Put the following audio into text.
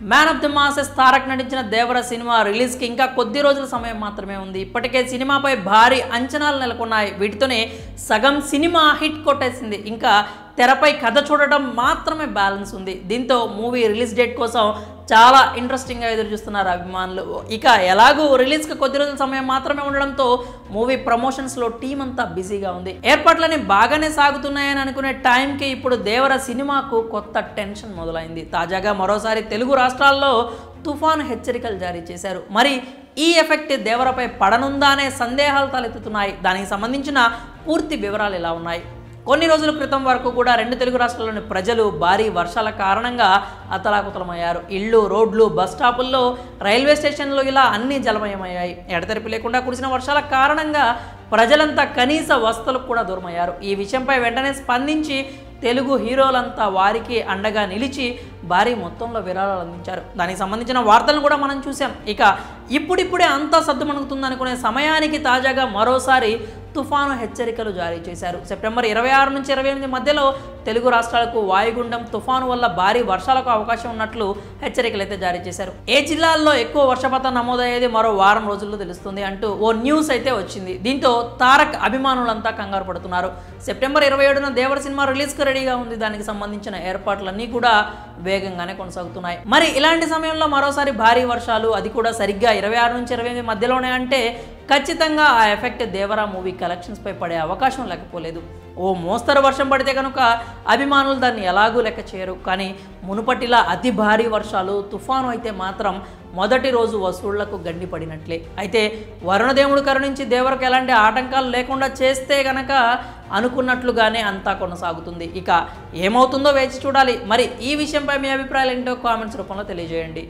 Man of the masses Tarak నటించిన దేవర cinema రిలీజ్కి ఇంకా కొద్ది రోజుల సమయం మాత్రమే ఉంది. ఇప్పటికే సినిమాపై భారీ అంచనాలు నెలకొన్నాయి. వీటితోనే సగం సినిమా హిట్ కొట్టేసింది. ఇంకా తెరపై కథ చూడటం మాత్రమే బ్యాలెన్స్ ఉంది. దీంతో మూవీ రిలీజ్ డేట్ కోసం చాలా ఇంట్రెస్టింగ్గా ఎదురు చూస్తున్నారు అభిమానులు. ఇక ఎలాగూ రిలీజ్కి కొద్ది రోజుల సమయం మాత్రమే ఉండడంతో మూవీ ప్రమోషన్స్లో టీం అంతా బిజీగా ఉంది. ఏర్పాట్లని బాగానే సాగుతున్నాయని అనుకునే టైంకి ఇప్పుడు దేవర సినిమాకు కొత్త టెన్షన్ మొదలైంది. తాజాగా మరోసారి తెలుగు రాష్ట్రాల్లో తుఫాను హెచ్చరికలు జారీ చేశారు. మరి ఈ ఎఫెక్ట్ దేవరపై పడనుందా అనే సందేహాలు తలెత్తుతున్నాయి. దానికి సంబంధించిన పూర్తి వివరాలు ఎలా ఉన్నాయి? కొన్ని రోజుల క్రితం వరకు కూడా రెండు తెలుగు రాష్ట్రాల్లోని ప్రజలు భారీ వర్షాల కారణంగా అతలాకుతలమయ్యారు. ఇళ్ళు, రోడ్లు, బస్ స్టాపుల్లో, రైల్వే స్టేషన్లో ఇలా అన్నీ జలమయమయ్యాయి. ఎడతెరిపి లేకుండా కురిసిన వర్షాల కారణంగా ప్రజలంతా కనీస వసతులకు కూడా దూరమయ్యారు. ఈ విషయంపై వెంటనే స్పందించి తెలుగు హీరోలంతా వారికి అండగా నిలిచి భారీ మొత్తంలో విరాళాలు అందించారు. దానికి సంబంధించిన వార్తలను కూడా మనం చూసాం. ఇక ఇప్పుడిప్పుడే అంతా సద్దుమణుగుతుంది అనుకునే సమయానికి తాజాగా మరోసారి తుఫాను హెచ్చరికలు జారీ చేశారు. సెప్టెంబర్ 26 నుంచి 28 మధ్యలో తెలుగు రాష్ట్రాలకు వాయుగుండం తుఫాను వల్ల భారీ వర్షాలకు అవకాశం ఉన్నట్లు హెచ్చరికలు అయితే జారీ చేశారు. ఏ జిల్లాల్లో ఎక్కువ వర్షపాతం నమోదయ్యేది మరో వారం రోజుల్లో తెలుస్తుంది అంటూ ఓ న్యూస్ అయితే వచ్చింది. దీంతో తారక్ అభిమానులంతా కంగారు పడుతున్నారు. సెప్టెంబర్ 27న దేవర సినిమా రిలీజ్కి రెడీగా ఉంది. దానికి సంబంధించిన ఏర్పాట్లన్నీ కూడా వేగంగానే కొనసాగుతున్నాయి. మరి ఇలాంటి సమయంలో మరోసారి భారీ వర్షాలు, అది కూడా సరిగ్గా 26 నుంచి 28 మధ్యలోనే అంటే ఖచ్చితంగా ఆ ఎఫెక్ట్ దేవరా మూవీ కలెక్షన్స్పై పడే అవకాశం లేకపోలేదు. ఓ మోస్తరు వర్షం పడితే కనుక అభిమానులు దాన్ని ఎలాగూ లెక్క చేయరు. కానీ మునుపటిలా అతి భారీ వర్షాలు, తుఫాను అయితే మాత్రం మొదటి రోజు వసూళ్లకు గండి పడినట్లే. అయితే వరుణదేవుడు కరుణించి దేవరకు ఎలాంటి ఆటంకాలు లేకుండా చేస్తే గనక అనుకున్నట్లుగానే అంతా కొనసాగుతుంది. ఇక ఏమవుతుందో వేచి చూడాలి. మరి ఈ విషయంపై మీ అభిప్రాయాలు ఏంటో కామెంట్స్ రూపంలో తెలియజేయండి.